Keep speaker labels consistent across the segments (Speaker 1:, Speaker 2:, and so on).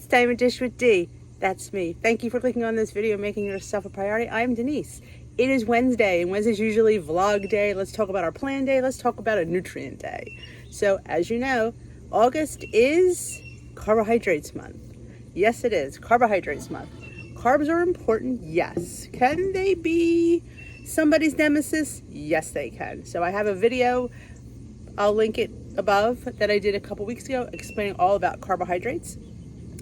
Speaker 1: It's time to dish with D. That's me. Thank you for clicking on this video, making yourself a priority. I'm Denise. It is Wednesday, and Wednesday's usually vlog day. Let's talk about our plan day. Let's talk about a nutrient day. So, as you know, August is Carbohydrates Month. Yes, it is Carbohydrates Month. Carbs are important, yes. Can they be somebody's nemesis? Yes, they can. So I have a video, I'll link it above, that I did a couple weeks ago explaining all about carbohydrates.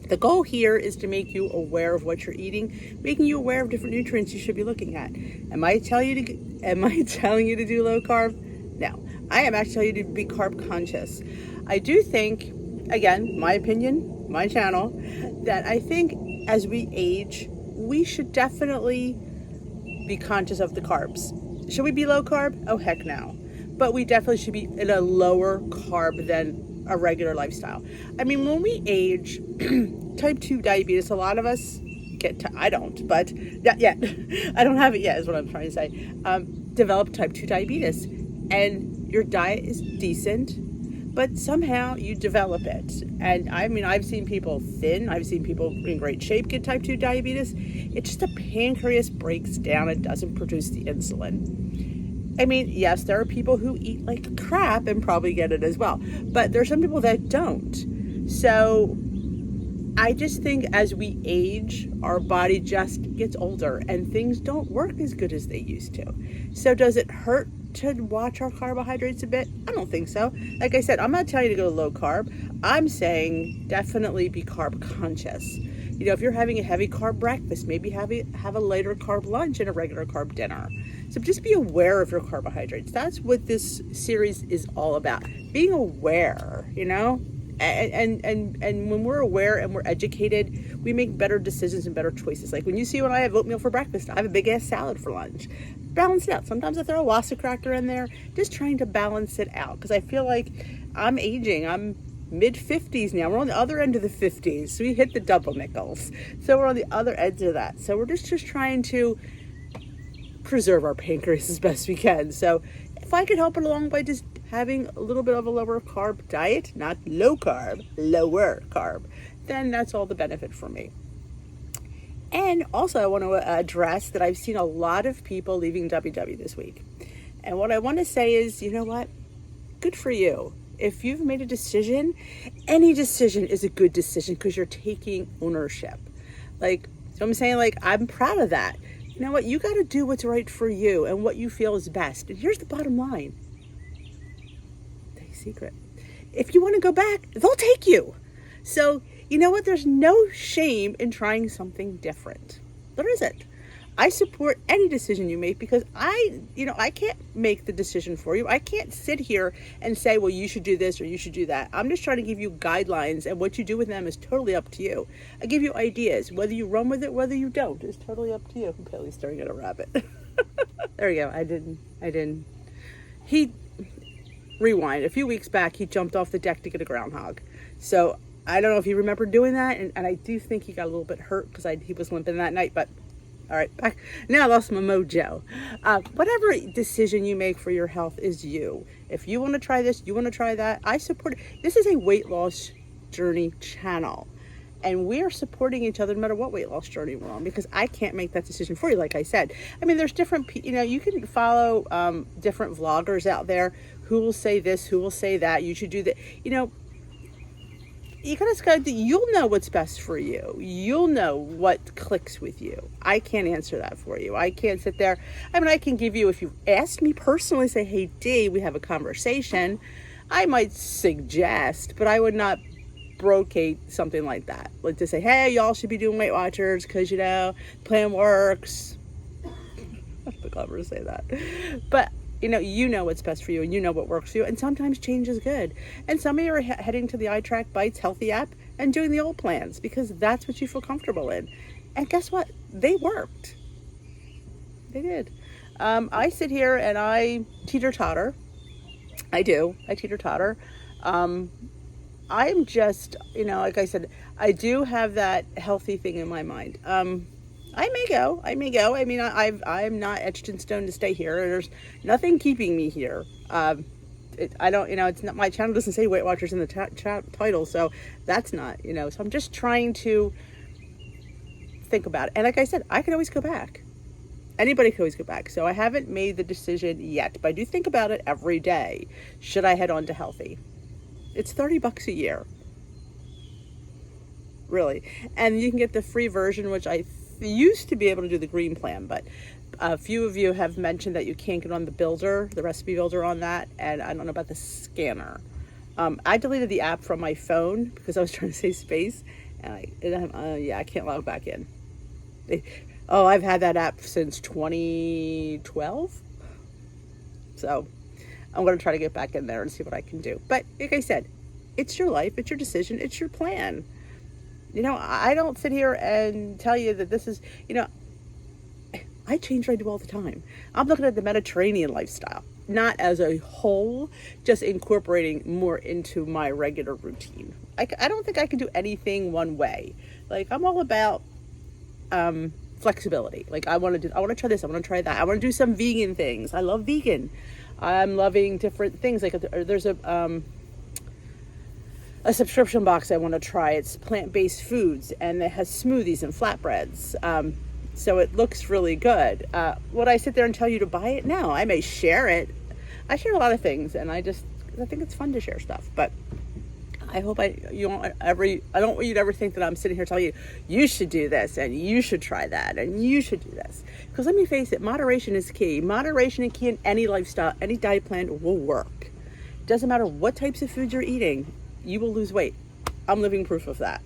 Speaker 1: The goal here is to make you aware of what you're eating, making you aware of different nutrients you should be looking at. Am I telling you to do low carb? No. I am actually telling you to be carb conscious. I do think, again, my opinion, my channel, that I think as we age, we should definitely be conscious of the carbs. Should we be low carb? Oh, heck no. But we definitely should be in a lower carb than a regular lifestyle. I mean, when we age, type 2 diabetes, a lot of us I don't, but not yet. I don't have it yet, is what I'm trying to say. Develop type 2 diabetes. And your diet is decent, but somehow you develop it. And I mean, I've seen people thin, I've seen people in great shape get type 2 diabetes. It's just the pancreas breaks down and doesn't produce the insulin. I mean, yes, there are people who eat like crap and probably get it as well, but there's some people that don't. So I just think as we age, our body just gets older and things don't work as good as they used to. So does it hurt to watch our carbohydrates a bit? I don't think so. Like I said, I'm not telling you to go low carb. I'm saying definitely be carb conscious. You know, if you're having a heavy carb breakfast, maybe have a lighter carb lunch and a regular carb dinner. So just be aware of your carbohydrates. That's what this series is all about. Being aware, you know? And when we're aware and we're educated, we make better decisions and better choices. Like when I have oatmeal for breakfast, I have a big ass salad for lunch. Balance it out. Sometimes I throw a Wassa cracker in there, just trying to balance it out. Because I feel like I'm aging. I'm mid-50s now. We're on the other end of the 50s. So we hit the double nickels. So we're on the other edge of that. So we're just trying to preserve our pancreas as best we can. So if I could help it along by just having a little bit of a lower carb diet, not low carb, lower carb, then that's all the benefit for me. And also I want to address that I've seen a lot of people leaving WW this week. And what I want to say is, you know what? Good for you. If you've made a decision, any decision is a good decision because you're taking ownership. Like, so I'm saying, like, I'm proud of that. You know what? You got to do what's right for you and what you feel is best. And here's the bottom line. Secret. If you want to go back, they'll take you. So, you know what? There's no shame in trying something different. There isn't. I support any decision you make because I can't make the decision for you. I can't sit here and say, well, you should do this or you should do that. I'm just trying to give you guidelines, and what you do with them is totally up to you. I give you ideas. Whether you run with it, whether you don't, is totally up to you. I'm barely staring at a rabbit. There we go. I didn't. Rewind. A few weeks back, he jumped off the deck to get a groundhog. So I don't know if you remember doing that, and I do think he got a little bit hurt because he was limping that night. But all right, back now. I lost my mojo. Whatever decision you make for your health is you. If you want to try this, you want to try that. I support it. This is a weight loss journey channel, and we are supporting each other no matter what weight loss journey we're on, because I can't make that decision for you. Like I said, I mean, there's different, you can follow different vloggers out there who will say this, who will say that. You should do that. You gotta, you'll know what's best for you. You'll know what clicks with you. I can't answer that for you. I can't sit there. I mean, I can give you, if you ask me personally, say, hey, D, we have a conversation, I might suggest, but I would not brocade something like that. Like to say, hey, y'all should be doing Weight Watchers because, plan works. I'm not clever to say that. But you know what's best for you, and you know what works for you. And sometimes change is good. And some of you are heading to the iTrack Bites Healthy app and doing the old plans because that's what you feel comfortable in. And guess what? They worked. They did. I sit here and I teeter-totter. I do. I teeter-totter. I'm just, like I said, I do have that healthy thing in my mind. I may go. I mean, I'm not etched in stone to stay here. There's nothing keeping me here. I don't, it's not, my channel doesn't say Weight Watchers in the title, so that's not, so I'm just trying to think about it. And like I said, I could always go back. Anybody could always go back. So I haven't made the decision yet, but I do think about it every day. Should I head on to healthy? It's $30 a year. Really. And you can get the free version, which I used to be able to do the green plan, but a few of you have mentioned that you can't get on the builder, the recipe builder on that, and I don't know about the scanner. I deleted the app from my phone because I was trying to save space, and I can't log back in. I've had that app since 2012, so I'm going to try to get back in there and see what I can do. But like I said, it's your life, it's your decision, it's your plan. I don't sit here and tell you that this is, I change what I do all the time. I'm looking at the Mediterranean lifestyle, not as a whole, just incorporating more into my regular routine. I don't think I can do anything one way. Like, I'm all about flexibility. Like, I want to try this, I want to try that. I want to do some vegan things. I love vegan. I'm loving different things. Like, there's a subscription box I want to try. It's plant-based foods, and it has smoothies and flatbreads. So it looks really good. Would I sit there and tell you to buy it? No, I may share it. I share a lot of things, and I think it's fun to share stuff. But I hope I don't want you to ever think that I'm sitting here telling you, you should do this, and you should try that, and you should do this. Because let me face it, moderation is key. Moderation is key in any lifestyle. Any diet plan will work. It doesn't matter what types of foods you're eating, you will lose weight. I'm living proof of that.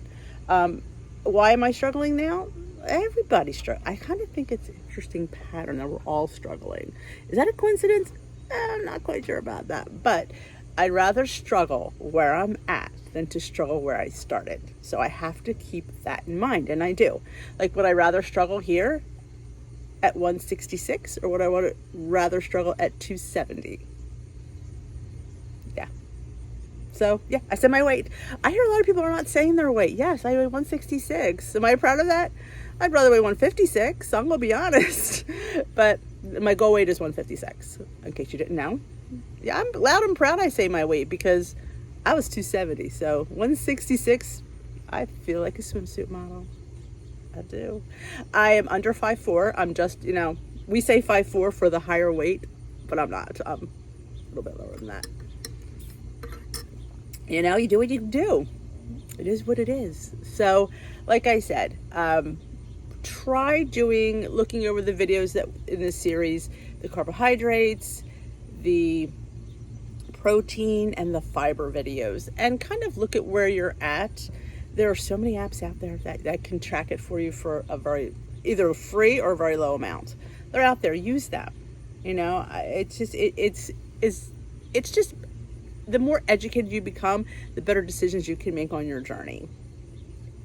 Speaker 1: Why am I struggling now? Everybody's struggling. I kind of think it's an interesting pattern that we're all struggling. Is that a coincidence? I'm not quite sure about that. But I'd rather struggle where I'm at than to struggle where I started. So I have to keep that in mind, and I do. Like, would I rather struggle here at 166, or would I rather struggle at 270? Yeah. So, yeah, I said my weight. I hear a lot of people are not saying their weight. Yes, I weigh 166. Am I proud of that? I'd rather weigh 156. I'm going to be honest. But my goal weight is 156, in case you didn't know. Yeah, I'm loud and proud I say my weight because I was 270. So 166, I feel like a swimsuit model. I do. I am under 5'4". I'm just, we say 5'4" for the higher weight, but I'm not. I'm a little bit lower than that. You do what you do. It is what it is. So, like I said, try looking over the videos that in this series, the carbohydrates, the protein, and the fiber videos, and kind of look at where you're at. There are so many apps out there that can track it for you for either free or a very low amount. They're out there. Use them. It's just the more educated you become, the better decisions you can make on your journey.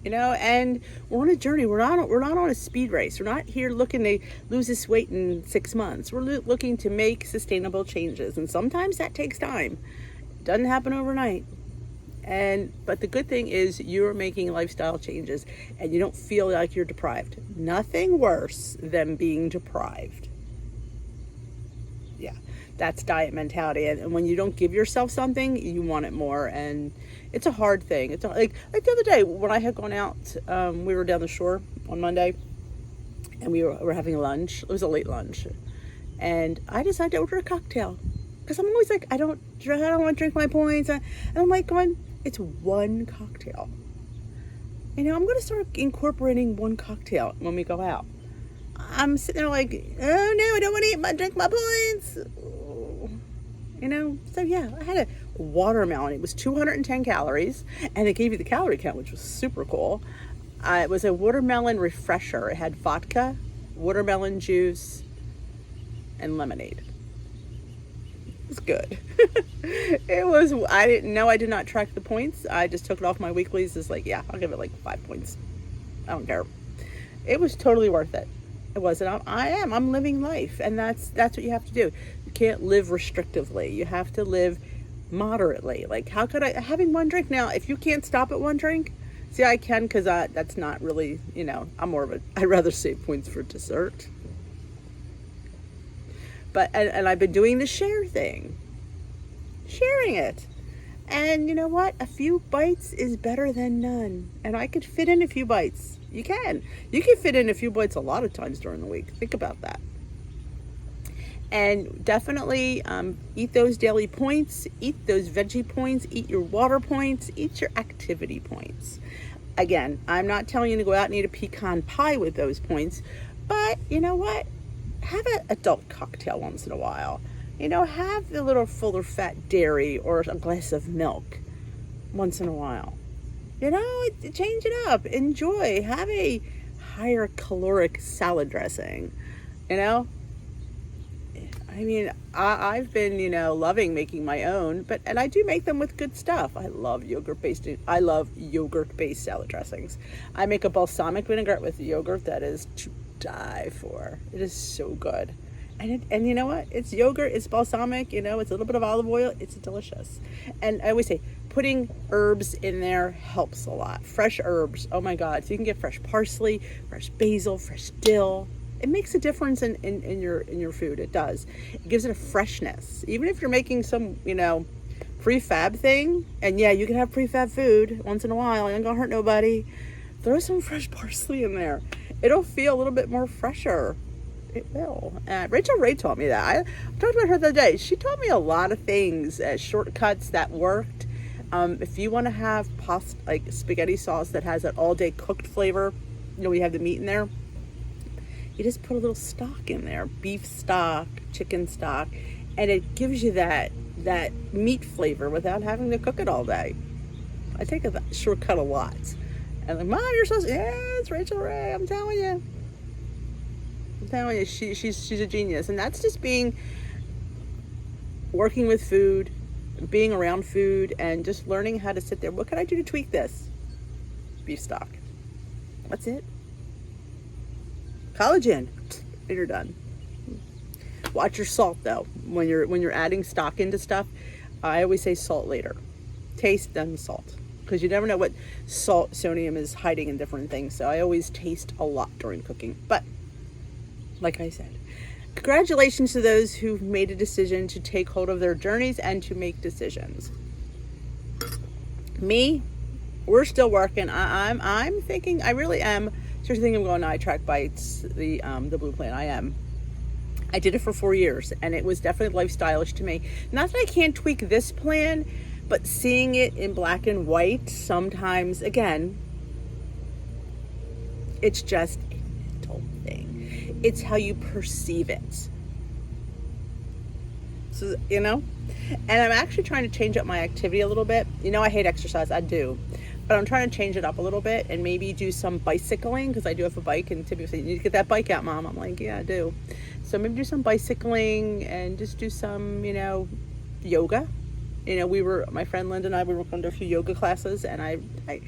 Speaker 1: And we're on a journey. We're not on a speed race. We're not here looking to lose this weight in 6 months. We're looking to make sustainable changes, and sometimes that takes time. It doesn't happen overnight. But the good thing is you're making lifestyle changes, and you don't feel like you're deprived. Nothing worse than being deprived. Yeah, that's diet mentality. And when you don't give yourself something, you want it more, and it's a hard thing. It's like the other day when I had gone out, we were down the shore on Monday, and we were having lunch. It was a late lunch, and I decided to order a cocktail because I'm always like, I don't want to drink my points, and I'm like going, it's one cocktail. I'm going to start incorporating one cocktail when we go out. I'm sitting there like, oh no, I don't want to drink my points. So yeah, I had a watermelon. It was 210 calories, and it gave you the calorie count, which was super cool. It was a watermelon refresher. It had vodka, watermelon juice, and lemonade. It was good. I did not track the points. I just took it off my weeklies. It's like, yeah, I'll give it like 5 points. I don't care. It was totally worth it. It wasn't. I'm living life, and that's what you have to do. You can't live restrictively. You have to live moderately. Like, how could having one drink now? If you can't stop at one drink, see, I can, because that's not really, I'm more of I'd rather save points for dessert. But and I've been doing the share thing. sharing it. And you know what? A few bites is better than none. And I could fit in a few bites. You can. You can fit in a few bites a lot of times during the week. Think about that. And definitely eat those daily points, eat those veggie points, eat your water points, eat your activity points. Again, I'm not telling you to go out and eat a pecan pie with those points, but you know what? Have an adult cocktail once in a while. You know, have a little fuller fat dairy or a glass of milk once in a while. You know, change it up. Enjoy. Have a higher caloric salad dressing. You know, I mean, I've been, loving making my own, and I do make them with good stuff. I love yogurt-based salad dressings. I make a balsamic vinaigrette with yogurt that is to die for. It is so good. And you know what? It's yogurt, it's balsamic, it's a little bit of olive oil. It's delicious. And I always say, putting herbs in there helps a lot. Fresh herbs, oh my God. So you can get fresh parsley, fresh basil, fresh dill. It makes a difference in your food. It does. It gives it a freshness. Even if you're making some, prefab thing, and yeah, you can have prefab food once in a while. It ain't gonna hurt nobody. Throw some fresh parsley in there. It'll feel a little bit more fresher. It will. Rachel Ray taught me that. I talked about her the other day. She taught me a lot of things, shortcuts that worked. If you want to have pasta, like spaghetti sauce that has that all day cooked flavor, we have the meat in there. You just put a little stock in there, beef stock, chicken stock, and it gives you that meat flavor without having to cook it all day. I take a shortcut a lot. And like, Mom, you're supposed to, yeah, it's Rachel Ray, I'm telling you. She's a genius. And that's just working with food, being around food, and just learning how to sit there. What can I do to tweak this? Beef stock. That's it. Collagen, and you're done. Watch your salt though. When you're adding stock into stuff, I always say salt later. Taste then salt, because you never know what sodium is hiding in different things. So I always taste a lot during cooking. But like I said, congratulations to those who've made a decision to take hold of their journeys and to make decisions. Me, we're still working. I'm thinking, I really am. Seriously thinking I'm going to iTrack Bites, the Blue Plan. I am. I did it for 4 years, and it was definitely lifestyleish to me. Not that I can't tweak this plan, but seeing it in black and white sometimes, again, it's just a mental thing. It's how you perceive it. So, and I'm actually trying to change up my activity a little bit. I hate exercise. I do. But I'm trying to change it up a little bit and maybe do some bicycling, because I do have a bike, and typically say, you need to get that bike out, Mom. I'm like, yeah, I do. So maybe do some bicycling and just do some, yoga. My friend Linda and I, we were going to a few yoga classes, and I didn't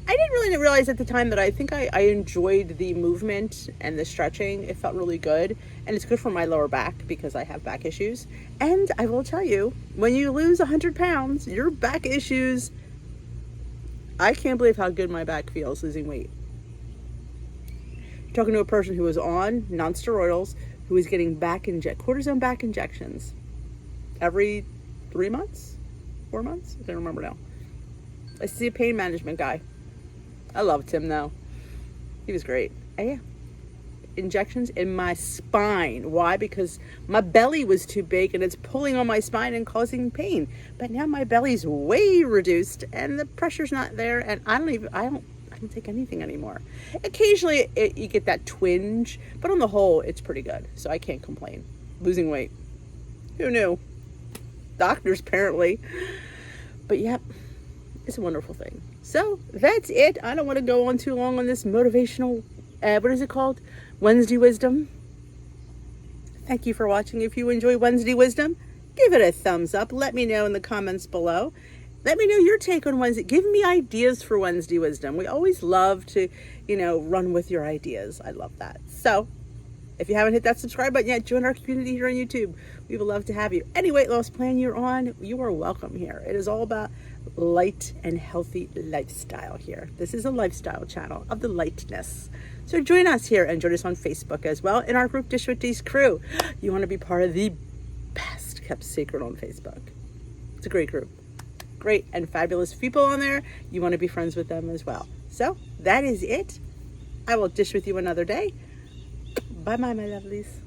Speaker 1: really realize at the time that I think I enjoyed the movement and the stretching. It felt really good, and it's good for my lower back because I have back issues. And I will tell you, when you lose 100 pounds, your back issues, I can't believe how good my back feels losing weight. You're talking to a person who was on non-steroidals, who was getting cortisone back injections every 3 months, 4 months. I don't remember now. I see a pain management guy. I loved him though. He was great. And yeah, injections in my spine. Why? Because my belly was too big and it's pulling on my spine and causing pain. But now my belly's way reduced and the pressure's not there, and I don't take anything anymore. Occasionally you get that twinge, but on the whole it's pretty good. So I can't complain. Losing weight. Who knew? Doctors apparently. But yep, it's a wonderful thing. So that's it. I don't want to go on too long on this motivational, what is it called? Wednesday Wisdom. Thank you for watching. If you enjoy Wednesday Wisdom, give it a thumbs up. Let me know in the comments below. Let me know your take on Wednesday. Give me ideas for Wednesday Wisdom. We always love to, run with your ideas. I love that. So if you haven't hit that subscribe button yet, join our community here on YouTube. We would love to have you. Any weight loss plan you're on, you are welcome here. It is all about light and healthy lifestyle here. This is a lifestyle channel of the lightness. So join us here and join us on Facebook as well in our group Dish with Dee's Crew. You want to be part of the best kept secret on Facebook. It's a great group. Great and fabulous people on there. You want to be friends with them as well. So that is it. I will dish with you another day. Bye-bye, my lovelies.